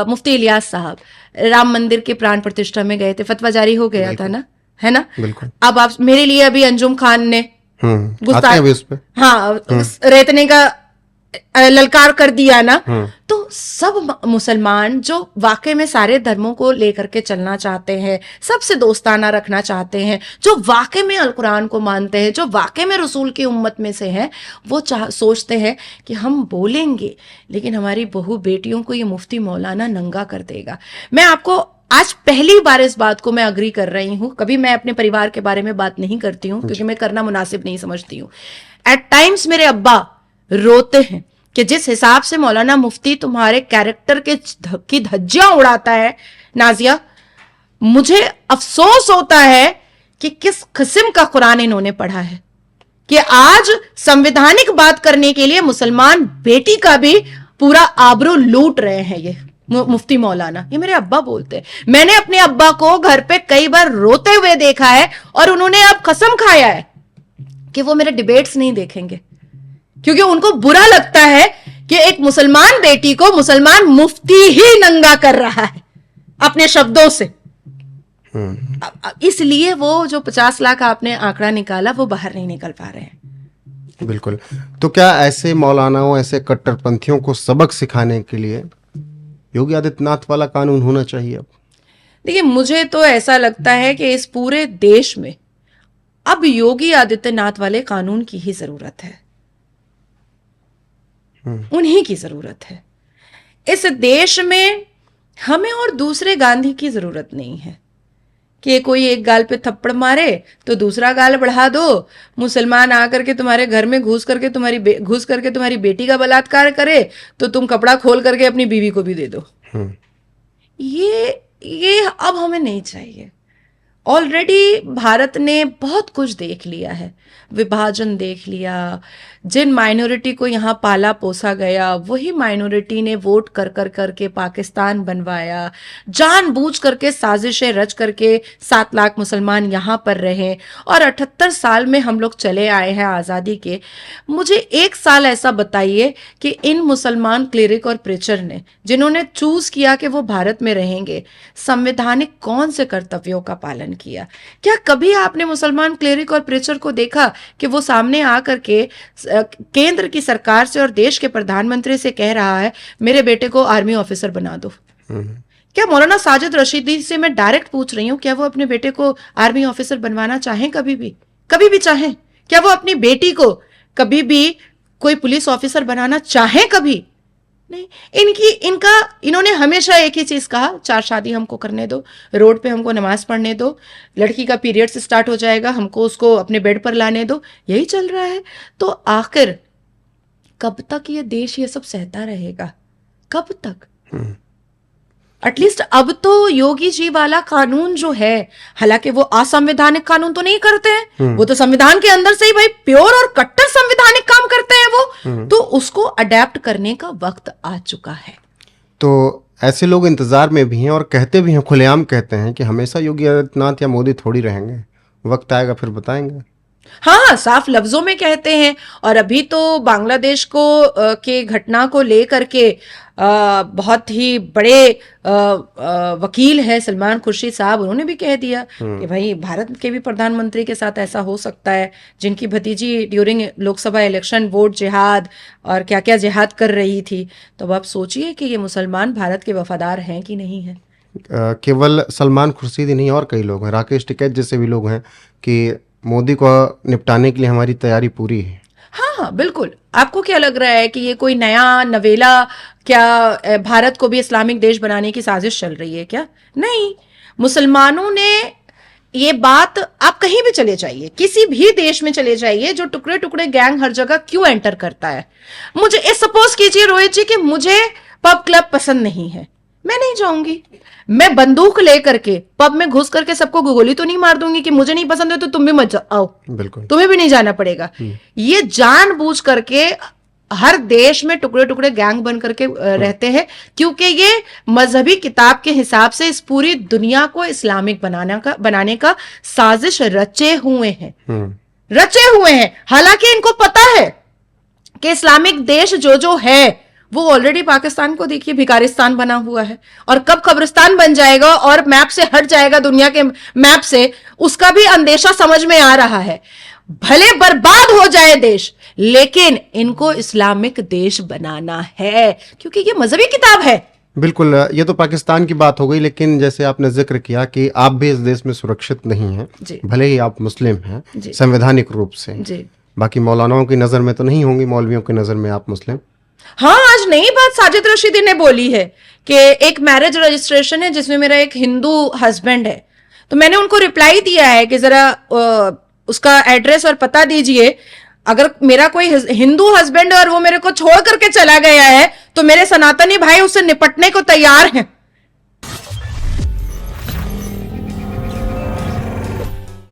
मुफ्ती इलियास साहब राम मंदिर के प्राण प्रतिष्ठा में गए थे, फतवा जारी हो गया था ना, है ना? बिल्कुल। अब आप मेरे लिए अभी अंजुम खान ने आते हैं अभी उस पे। हाँ, रेतने का ललकार कर दिया ना। तो सब मुसलमान जो वाकई में सारे धर्मों को लेकर के चलना चाहते हैं, सबसे दोस्ताना रखना चाहते हैं, जो वाकई में अल कुरान को मानते हैं, जो वाकई में रसूल की उम्मत में से हैं, वो सोचते हैं कि हम बोलेंगे लेकिन हमारी बहू बेटियों को ये मुफ्ती मौलाना नंगा कर देगा। मैं आपको आज पहली बार इस बात को मैं अग्री कर रही हूं। कभी मैं अपने परिवार के बारे में बात नहीं करती हूं क्योंकि मैं करना मुनासिब नहीं समझती हूं। एट टाइम्स मेरे अब्बा रोते हैं कि जिस हिसाब से मौलाना मुफ्ती तुम्हारे कैरेक्टर की धज्जियां उड़ाता है नाजिया, मुझे अफसोस होता है कि किस किस्म का कुरान इन्होंने पढ़ा है कि आज संवैधानिक बात करने के लिए मुसलमान बेटी का भी पूरा आबरू लूट रहे हैं ये मुफ्ती मौलाना। ये मेरे अब्बा बोलते हैं। मैंने अपने अब्बा को घर पे कई बार रोते हुए देखा है और उन्होंने अब कसम खाया है कि वो मेरे डिबेट्स नहीं देखेंगे क्योंकि उनको बुरा लगता है कि एक मुसलमान बेटी को मुसलमान मुफ्ती ही नंगा कर रहा है अपने शब्दों से। इसलिए वो जो 50 लाख आपने आंकड़ा निकाला वो बाहर नहीं निकल पा रहे हैं। बिल्कुल। तो क्या ऐसे मौलानाओं, ऐसे कट्टरपंथियों को सबक सिखाने के लिए योगी आदित्यनाथ वाला कानून होना चाहिए? अब देखिए, मुझे तो ऐसा लगता है कि इस पूरे देश में अब योगी आदित्यनाथ वाले कानून की ही जरूरत है, उन्हीं की जरूरत है। इस देश में हमें और दूसरे गांधी की जरूरत नहीं है कि कोई एक गाल पे थप्पड़ मारे तो दूसरा गाल बढ़ा दो, मुसलमान आकर के तुम्हारे घर में घुस करके तुम्हारी बेटी का बलात्कार करे तो तुम कपड़ा खोल करके अपनी बीवी को भी दे दो। ये अब हमें नहीं चाहिए। ऑलरेडी भारत ने बहुत कुछ देख लिया है, विभाजन देख लिया, जिन माइनॉरिटी को यहाँ पाला पोसा गया वही माइनॉरिटी ने वोट कर करके पाकिस्तान बनवाया, जानबूझ करके साजिशें रच करके 7 लाख मुसलमान यहाँ पर रहे और 78 साल में हम लोग चले आए हैं आज़ादी के। मुझे एक साल ऐसा बताइए कि इन मुसलमान क्लेरिक और प्रीचर ने, जिन्होंने चूज किया कि वो भारत में रहेंगे, संवैधानिक कौन से कर्तव्यों का पालन किया? क्या कभी आपने मुसलमान क्लेरिक और प्रीचर को देखा कि वो सामने आकर के केंद्र की सरकार से और देश के प्रधानमंत्री से कह रहा है मेरे बेटे को आर्मी ऑफिसर बना दो? क्या मौलाना साजिद रशीदी से मैं डायरेक्ट पूछ रही हूँ, क्या वो अपने बेटे को आर्मी ऑफिसर बनवाना चाहें? कभी भी चाहें? क्या वो अपनी बेटी को कभी भी कोई पुलिस ऑफिसर बनाना चाहें? कभी नहीं। इन्होंने हमेशा एक ही चीज कहा, 4 शादी हमको करने दो, रोड पे हमको नमाज पढ़ने दो, लड़की का पीरियड से स्टार्ट हो जाएगा हमको उसको अपने बेड पर लाने दो, यही चल रहा है। तो आखिर कब तक ये देश ये सब सहता रहेगा? कब तक? एटलीस्ट अब तो योगी जी वाला कानून जो है, हालांकि वो असंवैधानिक कानून तो नहीं करते हैं, वो तो संविधान के अंदर से ही भाई प्योर और कट्टर संवैधानिक काम करते हैं वो, तो उसको अडेप्ट करने का वक्त आ चुका है। तो ऐसे लोग इंतजार में भी हैं और कहते भी हैं, खुलेआम कहते हैं कि हमेशा योगी आदित्यनाथ या मोदी थोड़ी रहेंगे, वक्त आएगा फिर बताएंगे। हाँ, साफ लफ्जों में कहते हैं। और अभी तो बांग्लादेश को के घटना को लेकर के बहुत ही बड़े वकील है सलमान खुर्शीद साहब, उन्होंने भी कह दिया कि भाई भारत के भी प्रधानमंत्री के साथ ऐसा हो सकता है, जिनकी भतीजी ड्यूरिंग लोकसभा इलेक्शन वोट जिहाद और क्या क्या जिहाद कर रही थी। तो अब आप सोचिए कि ये मुसलमान भारत के वफादार हैं कि नहीं है। केवल सलमान खुर्शीद ही नहीं और कई लोग हैं, राकेश टिकैत जैसे भी लोग हैं कि मोदी को निपटाने के लिए हमारी तैयारी पूरी है। हाँ, बिल्कुल। आपको क्या लग रहा है कि ये कोई नया नवेला, क्या भारत को भी इस्लामिक देश बनाने की साजिश चल रही है क्या? नहीं, मुसलमानों ने ये बात, आप कहीं भी चले जाइए, किसी भी देश में चले जाइए, जो टुकड़े टुकड़े गैंग हर जगह क्यों एंटर करता है? मुझे सपोज कीजिए रोहित जी कि मुझे पब क्लब पसंद नहीं है, मैं नहीं जाऊंगी। मैं बंदूक लेकर के पब में घुस करके सबको गोली तो नहीं मार दूंगी कि मुझे नहीं पसंद है तो तुम भी मत आओ, बिल्कुल, तुम्हें भी नहीं जाना पड़ेगा। ये जानबूझ करके हर देश में टुकड़े टुकड़े गैंग बन करके रहते हैं, क्योंकि ये मजहबी किताब के हिसाब से इस पूरी दुनिया को इस्लामिक बनाने का साजिश रचे हुए हैं। हालांकि इनको पता है कि इस्लामिक देश जो है वो ऑलरेडी पाकिस्तान को देखिए भिकारिस्तान बना हुआ है, और कब कब्रिस्तान बन जाएगा और मैप से हट जाएगा, दुनिया के मैप से, उसका भी अंदेशा समझ में आ रहा है। भले बर्बाद हो जाए देश, लेकिन इनको इस्लामिक देश बनाना है, क्योंकि ये मजहबी किताब है। बिल्कुल, ये तो पाकिस्तान की बात हो गई, लेकिन जैसे आपने जिक्र किया कि आप भी इस देश में सुरक्षित नहीं हैं, जी। भले ही आप मुस्लिम हैं जी। संवैधानिक रूप से, जी। बाकी मौलानाओं की नज़र में तो नहीं होंगी, मौलवियों की नज़र में आप मुस्लिम। हाँ, आज नई बात साजिद रशीदी ने बोली है कि एक मैरिज रजिस्ट्रेशन है जिसमें मेरा एक हिंदू हस्बैंड है, तो मैंने उनको रिप्लाई दिया है कि जरा उसका एड्रेस और पता दीजिए। अगर मेरा कोई हिंदू हस्बैंड है और वो मेरे को छोड़ करके चला गया है, तो मेरे सनातनी भाई उससे निपटने को तैयार हैं।